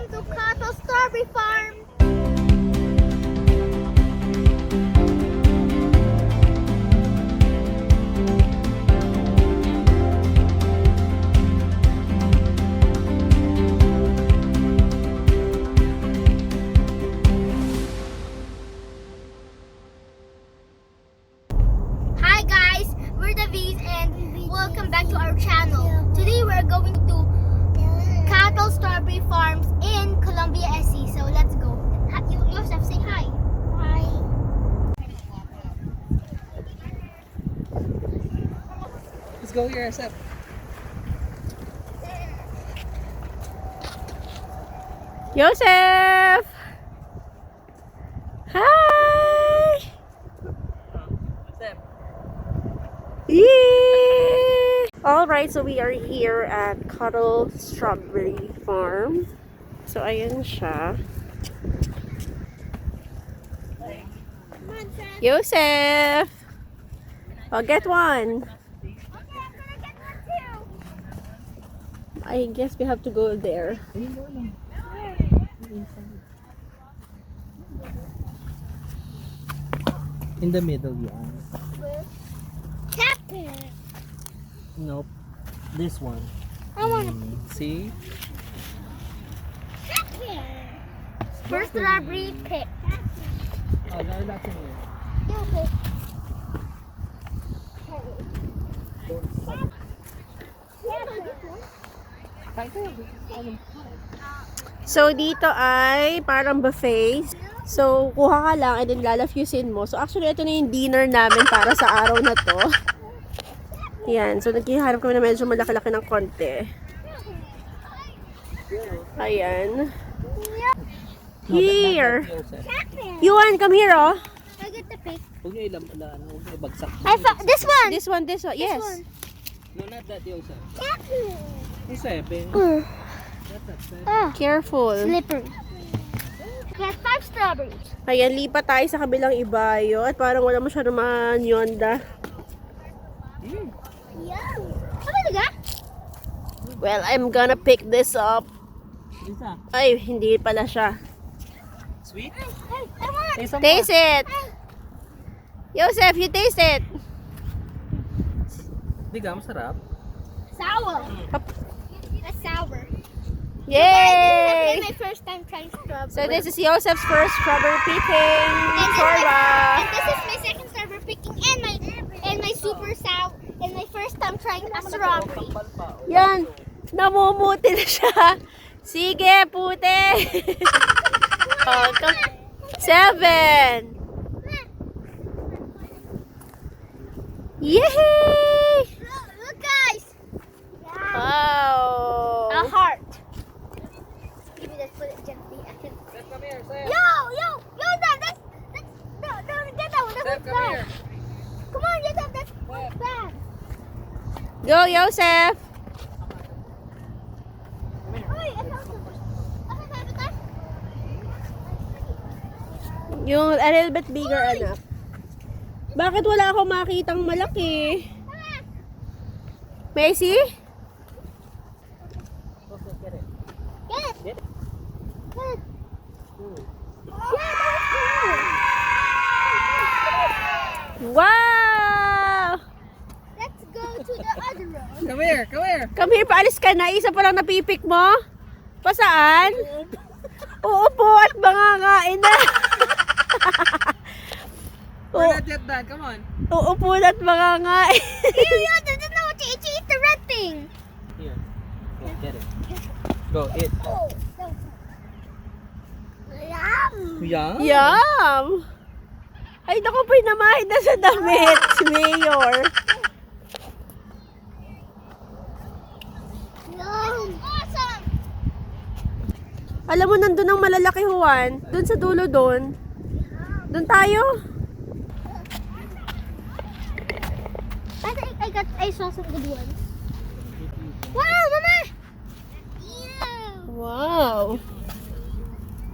welcome to Cottle Strawberry Farm. Hi guys, we're the V's and welcome back to our channel. Today we're going to Cottle Strawberry Farms in Columbia, SC. So let's go. Joseph, say hi. Hi. Let's go here, Seth. Joseph! Hi! Seth. Yay! Alright, so we are here at Cottle Strawberry Farm. So, ayan siya. Joseph! Oh, get one. Okay, I'm gonna get one too. I guess we have to go there. In the middle, yeah. Captain. Nope. This one. I want See? Captain. First strawberry pick. Oh, no, that's in here. Okay. So, dito ay parang buffet. So, kuha ka lang and then lalafyusin mo. So, actually, ito na yung dinner namin para sa araw na to. Yan. So, nagkiharap kami na medyo malaki-laki ng konti. Ayan. Here. Captain. Yuan, come here, oh. I get the pick. Huwag niyo ilang pala, ano, huwag niyo bagsak. I found this one. This one. Yes. one. No, not that, Yosa. Captain. Yung seven. Oh, Not that seven. Careful. slippery. Get 5 strawberries. Ayan, lipat tayo sa kabilang ibayo. At parang wala masyadong manyonda. Yum. Ano talaga? Well, I'm gonna pick this up. Isa. Ay, hindi pala siya. Sweet? Hey, I want. Taste mo. Taste it! Joseph, you taste it! Di ka, masarap. Sour. That's sour. This Yay! is my first time trying strawberry. So this is Joseph's first strawberry picking. And Sorba! this is my second strawberry picking and my super sour and my first time trying a strawberry. Yan! Namumuti na siya. Sige, puti! Oh, come. 7! Yay! Look guys! Wow! A heart. Give me that, put it gently. I can. Seth, come here, Seth. Yo, that's no, get that one. That Seth, one's come bad. here. Come on, get that. That's bad. Go, Joseph! Wait, I found some. Yung a little bit bigger, anak. Bakit wala akong makitang malaki? Messi? Joseph, get it. Get it. Get it. Get it. Hmm. Yeah, that was Wow! cool. Let's go to the other road. Come here, come here. Come here, paalis ka na. Isa pa lang napipik mo. Pasaan? Uupo at mangangain na. We're not yet done, come on. Uupo at mangangain. No, it's the red thing. Here. Go, get it. Go, eat. Oh, yum. Yum. Yum! Ay, naku po, namahid na sa damit, si Mayor. Yum. Awesome. Alam mo, nandun ang malalaki, Juan. Doon sa dulo doon. Doon tayo. I saw some good ones. Wow, Mama! Ew. Wow.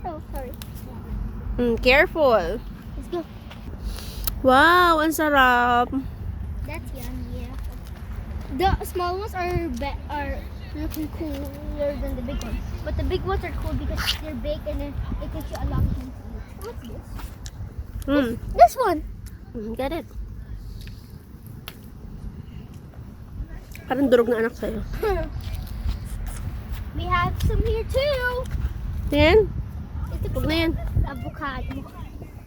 Oh, sorry. Careful. Let's go. Wow, ang sarap. That's yummy, yeah. The small ones are looking cooler than the big ones. But the big ones are cool because they're big and then it takes you a long time to eat. What's this? This one. Get it. Parang durog na anak sa'yo. We have some here too. Yan. Ito Huwag na yan. avocado.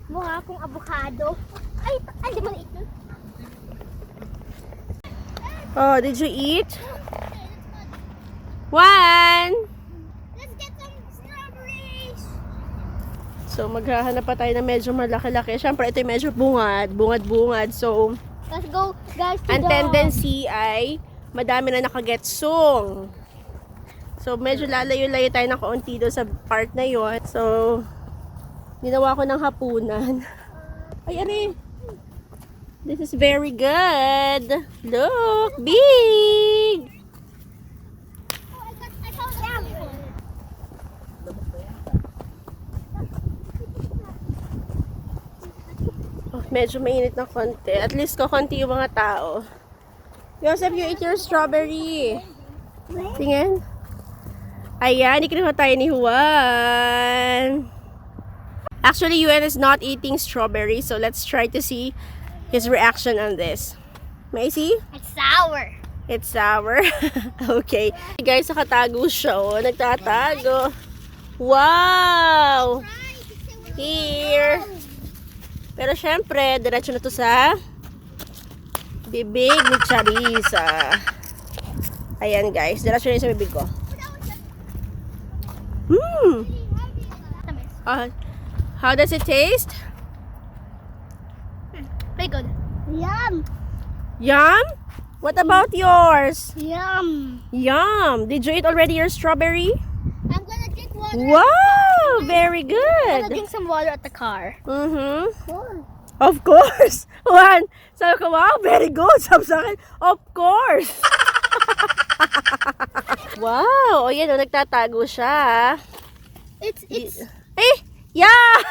Mukha akong avocado. Ay, di maliit nun. Oh, did you eat? One. Let's get some strawberries. So, maghahanap pa tayo na medyo malaki-laki. Siyempre, ito yung medyo bungad. So, Let's go, guys, to ang the... tendency ay madami na nakagetsong. So, medyo lalayo-layo tayo ng kaunti doon sa part na yon. So, ginawa ko ng hapunan. Ay, ari. This is very good. Look, big. Oh, I found that one. Oh, medyo mainit na konti. At least konti yung mga tao. Joseph, you eat your strawberry. Tingin. Ayan, ikinuha tayo ni Juan. Actually, Juan is not eating strawberry. So, let's try to see his reaction on this. May see? It's sour. It's sour. Okay. Guys, nakatago siya. Oh. Nagtatago. Wow! Here. Pero syempre, diretso na to sa bibig ni Charissa. Ayan guys, diretso na yun sa bibig ko. How does it taste? Very good. Yum. Yum? What about yours? Yum. Yum! Did you eat already your strawberry? I'm gonna drink water. Wow! Very I'm gonna good! drink some water at the car. Of course! Juan, sabi ko, wow, very good! Sabi sa akin, of course! Wow! O yan, nagtatago siya. It's Eh! Yak!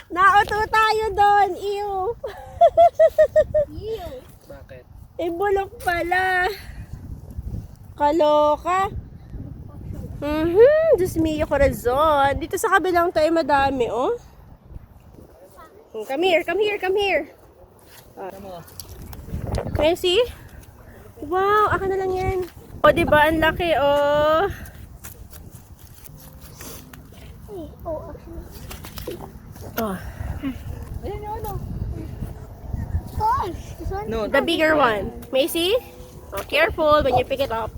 Nauto tayo doon! Ew! you. Bakit? Eh, bulok pala. Kaloka. Diyos mio, corazon. Dito sa kabilang tayo madami, oh. Come here, come here, come here. Can you see? Wow, aka na lang yan. O, diba? Ang laki, oh. Oh, actually. Oh. Ayan yung ano. Gosh, this one. No, The bigger one. Macy? Oh, careful when you pick it up.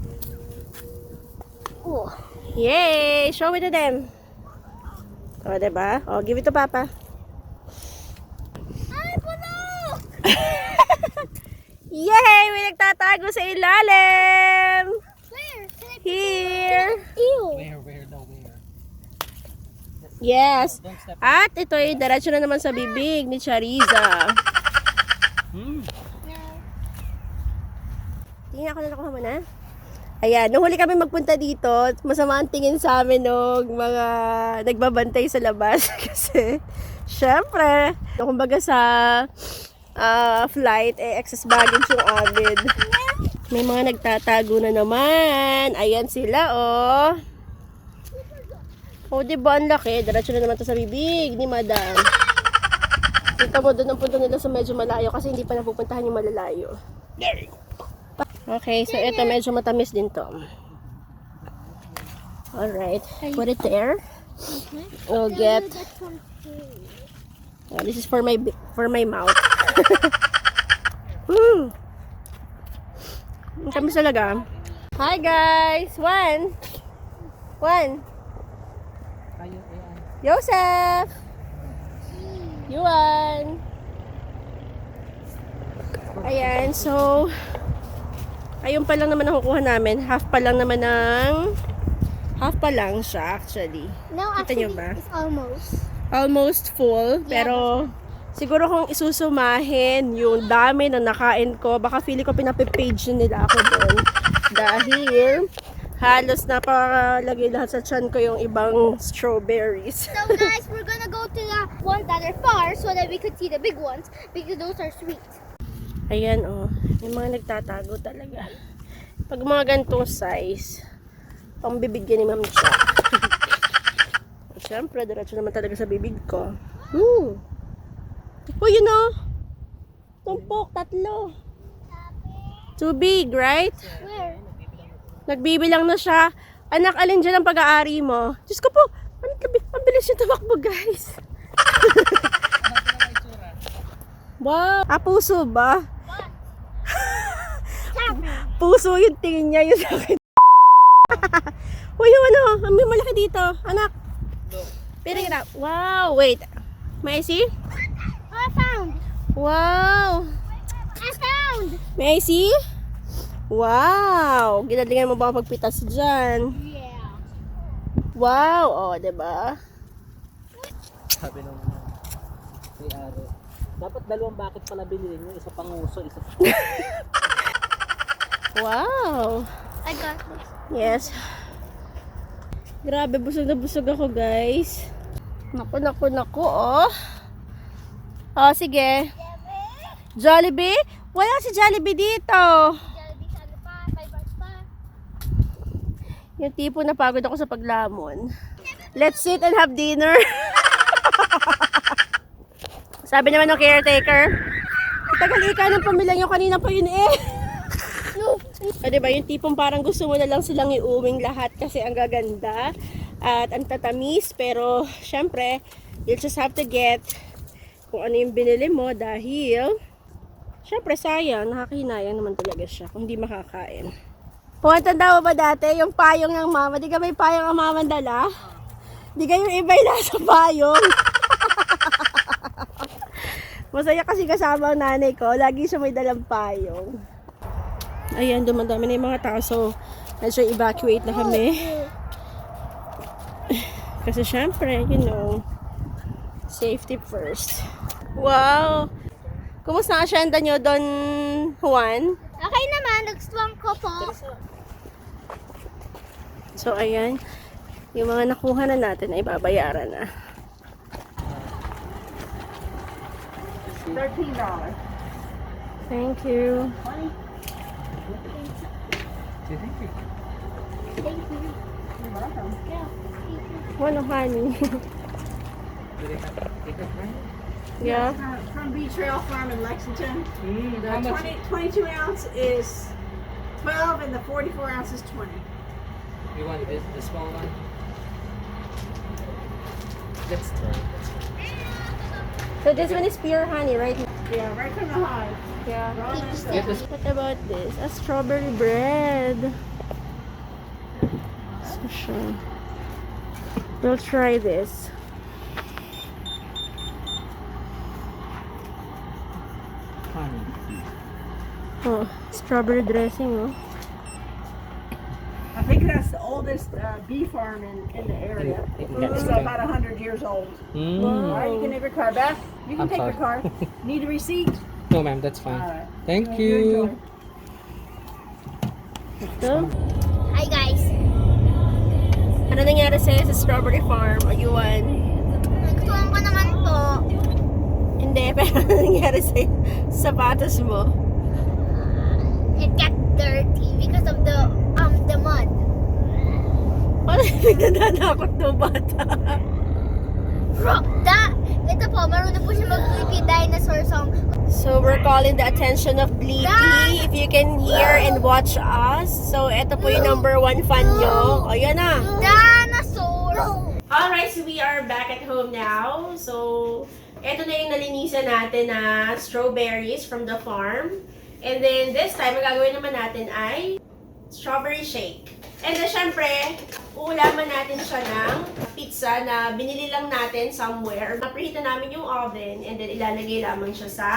Oh. Yay! Show it to them. Oh, diba? Oh, give it to Papa. Ay, puno! Yay! May nagtatago sa ilalim! Where? Can I Here! Ew. Where, no, where? Yes! Don't step. At ito ay diretso na naman sa bibig ni Charissa. Tingnan ako na nakuha mo na. Ayan, nung huli kami magpunta dito, masama ang tingin sa amin ng mga nagbabantay sa labas. Kasi, syempre, kumbaga sa flight, excess baggage yung amin. May mga nagtatago na naman. Ayan sila, oh. Oh, diba ang laki? Diretso na naman to sa bibig ni Madam. Kita mo, doon ang punta nila sa medyo malayo kasi hindi pa napupuntahan yung malalayo. There you go. Okay, so ito medyo matamis din to. Alright, put it there. We'll get... Oh, this is for my mouth. Ang tamis talaga. Hi guys! One! Kayo, ayan. Joseph! Yuan! Ayan, so... Ayun pa lang naman nakukuha namin. Half pa lang siya actually. No, Kita nyo actually, ba? it's almost. Almost full. Pero siguro kung isusumahin yung dami na nakain ko, baka feeling ko pinapipage nila ako doon. Dahil halos napakalagay lahat sa tiyan ko yung ibang strawberries. So guys, we're gonna go to the ones that are far so that we could see the big ones because those are sweet. Ayan, oh. Yung mga nagtatago talaga. Pag mga gantong size, Pambibigyan ni Ma'am Cha. Siyempre, diretso naman talaga sa bibig ko. Oh, you know, tumpok, 3. Too big, right? Where? Nagbibilang na siya. Anak, alin dyan ang pag-aari mo? Diyos ko po, ang bilis yung tumakbo, guys. Wow. Puso ba? Puso yung tingin niya, yung sa akin. Uy, yung ano, ang malaki dito. Anak. Piring it up. Wow, wait. May I see? I found. Wow. I found. May I see? Wow. Ginalingan mo ba ang pagpitas dyan? Yeah. Wow. Oh, diba? Sabi ng may-ari. Dapat 2 bucket pala bilhin nyo. Isa pang uso, isa pang Wow. I got this. Yes. Grabe, busog na busog ako, guys. Naku, oh. Oh, sige. Jollibee? Wala si Jollibee dito. Jollibee sa ano pa? 5 bars pa. Yung tipo na pagod ako sa paglamon. Let's sit and have dinner. Sabi naman ng caretaker, tagal-ika ng pamilya nyo, kanina pa yun eh. O diba, yung tipong parang gusto mo na lang silang iuwing lahat kasi ang gaganda at ang tatamis, pero syempre, you'll just have to get kung ano yung binili mo dahil syempre sayang, nakakinayang naman talaga siya kung hindi makakain. Tanda mo ba dati yung payong ng mama? Di ka may payong ang mama dala? Di ka yung iba yung nasa payong. Masaya kasi kasama ang nanay ko. Lagi siya may dalang payong. Ayan, dumadami na yung mga tao. So, medyo evacuate na kami. Kasi syempre, you know, safety first. Wow! Kumusta ang asyenda nyo, Don Juan? Okay naman, nagstuwang ko po. So, ayan. Yung mga nakuha na natin ay babayaran na. $13. Thank you. Thank you. You're welcome. Ano, honey? Yeah. From Beach Trail Farm in Lexington. The How much? 22 ounce is 12 and the 44 ounce is 20. You want this, the small one? Let's try. So this one is pure honey, right? Yeah, right from the hive. Yeah. Raw and Get this. What about this? A strawberry bread. So sure. We'll try this. Honey. Oh, strawberry dressing, oh. I think that's the oldest bee farm in the area. It's about 100 years old. Mm. All right, you can have your car back. You can I'm take sorry. your car. Need a receipt? No, ma'am, that's fine. All right. Thank You you. enjoy. So, Hi guys. ano nangyari sa'yo sa Strawberry Farm? O yuan? Nagstuwang ko naman po. Hindi, pero ano nangyari sa'yo? Sapatos mo? It got dirty because of the mud. Parang nagdadadakot ng bata. Bro, ito po, marunong po siya mag-Blippi Dinosaur song. So, we're calling the attention of Blippi. Dad! If you can hear and watch us. So, ito po yung #1 fan nyo. O, yan na. Dinosaurs! Alright, so we are back at home now. So, ito na yung nalinisan natin na strawberries from the farm. And then, this time, ang gagawin naman natin ay strawberry shake. And then, syempre, uulaman natin siya ng pizza na binili lang natin somewhere. Napreheat na namin yung oven and then ilalagay lamang siya sa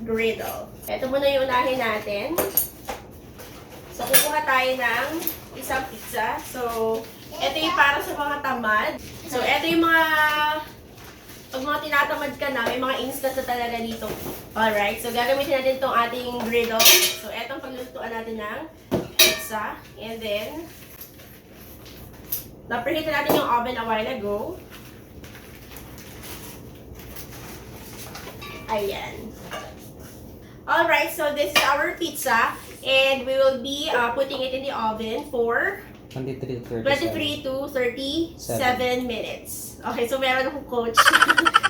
griddle. Ito muna yung unahin natin. So, kukuha tayo ng isang pizza. So, ito yung para sa mga tamad. So, ito yung mga pag mga tinatamad ka na, may mga instant na talaga dito. Alright, so gagamitin natin itong ating griddle. So, etong paglulutuan natin ng pizza. And then, na-preheat na natin yung oven a while ago. Ayan. Alright, so this is our pizza. And we will be putting it in the oven for 23 to 23 to 37 minutes. Okay, so meron akong coach.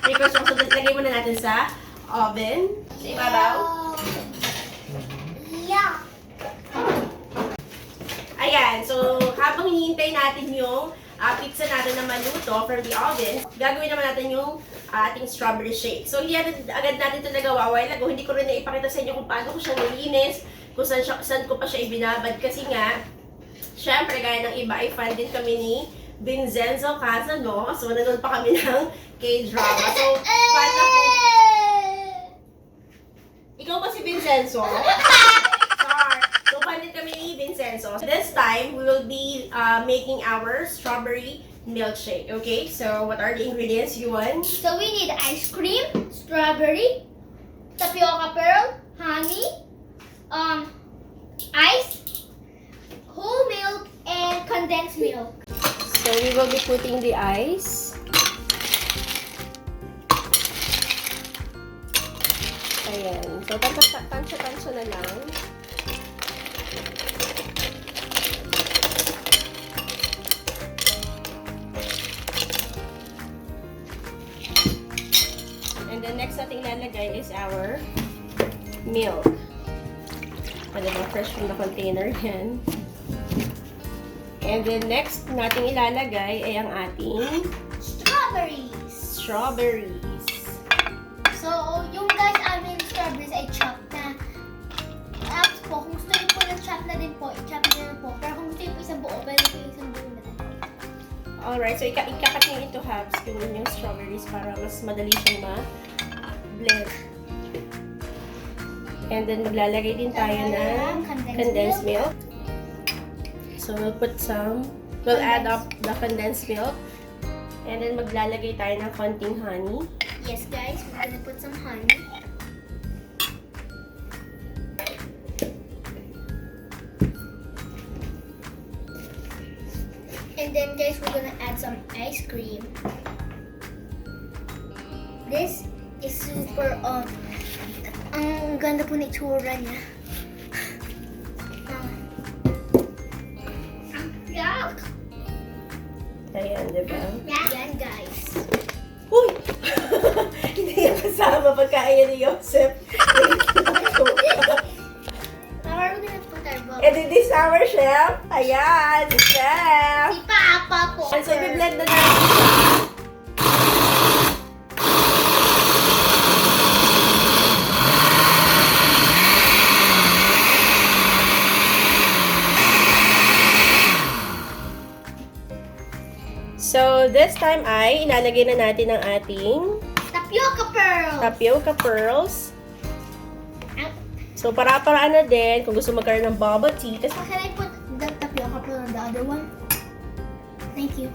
May coach ako. So, lagay muna natin sa oven. Sa ibabaw. Yeah. Ayan, so habang hinihintay natin yung pizza natin na maluto from the oven, gagawin naman natin yung ating strawberry shake. So, hindi agad natin ito nagawa. While ago, hindi ko rin naipakita sa inyo kung paano ko siya nilinis, kung saan ko pa siya ibinabad. Kasi nga, syempre, gaya ng iba, ay fan din kami ni Vincenzo Casano. So, nanood pa kami ng K-drama. So, fan ako. Ikaw ba si Vincenzo? So, fan din kami ni Vincenzo. This time, we will be making our strawberry milkshake. Okay? So, what are the ingredients you want? So we need ice cream, strawberry, tapioca pearl, honey, ice, whole milk, and condensed milk. So, we will be putting the ice. Ayan. So, tansya-tansya na lang. And the next nating ilalagay is our milk. Ano ba? Fresh from the container yan. And then next nating ilalagay ay ang ating strawberries. So, yung guys, amin strawberries ay chop na. Tapos po, kung gusto niyo po ng chop na din po, i-chop na rin po. Pero kung gusto niyo po isang buo, pwede po isang buo na lang. Alright, so ikakat nyo into halves yung inyong strawberries para mas madali siyang ma-blend. And then maglalagay din tayo ng condensed milk. So we'll add up the condensed milk. And then maglalagay tayo ng konting honey. Yes guys, we're gonna put some honey. And then guys, we're gonna add some ice cream. This is super, ang ganda po na itsura niya. Yuck! Ayan, diba? Yan guys. Uy! Hindi yan kasama pagkain ni Joseph. Now we're gonna put our bubble. And this is our chef. Ayan, si chef. Si Papa po. And so, i-blend na natin. So, this time ay ilalagay na natin ang ating Tapioca pearls. So, para-paraan na din kung gusto magkaroon ng bubble tea. Kasi, Can I put the tapioca pearl on the other one? Thank you.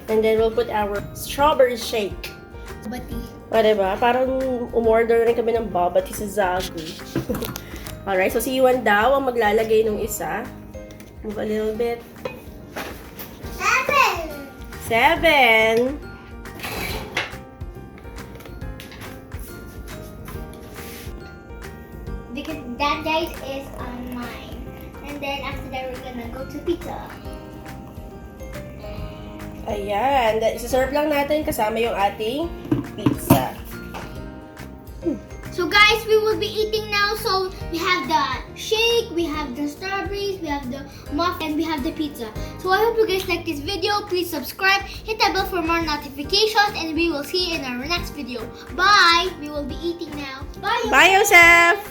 and then, we'll put our strawberry shake. Bati. O, diba? Parang umorder rin kami ng bubble tea sa Zagu. Alright, so si Yuan daw ang maglalagay ng isa. Move a little bit. 7. Because that guys is on mine. And then after that we're gonna go to pizza. Ayan. Isa-serve lang natin kasama yung ating pizza. So guys, we will be eating now. So we have the shake, we have the strawberries, we have the muffin, and we have the pizza. So I hope you guys like this video. Please subscribe, hit that bell for more notifications, and we will see you in our next video. Bye! We will be eating now. Bye! Bye, Joseph!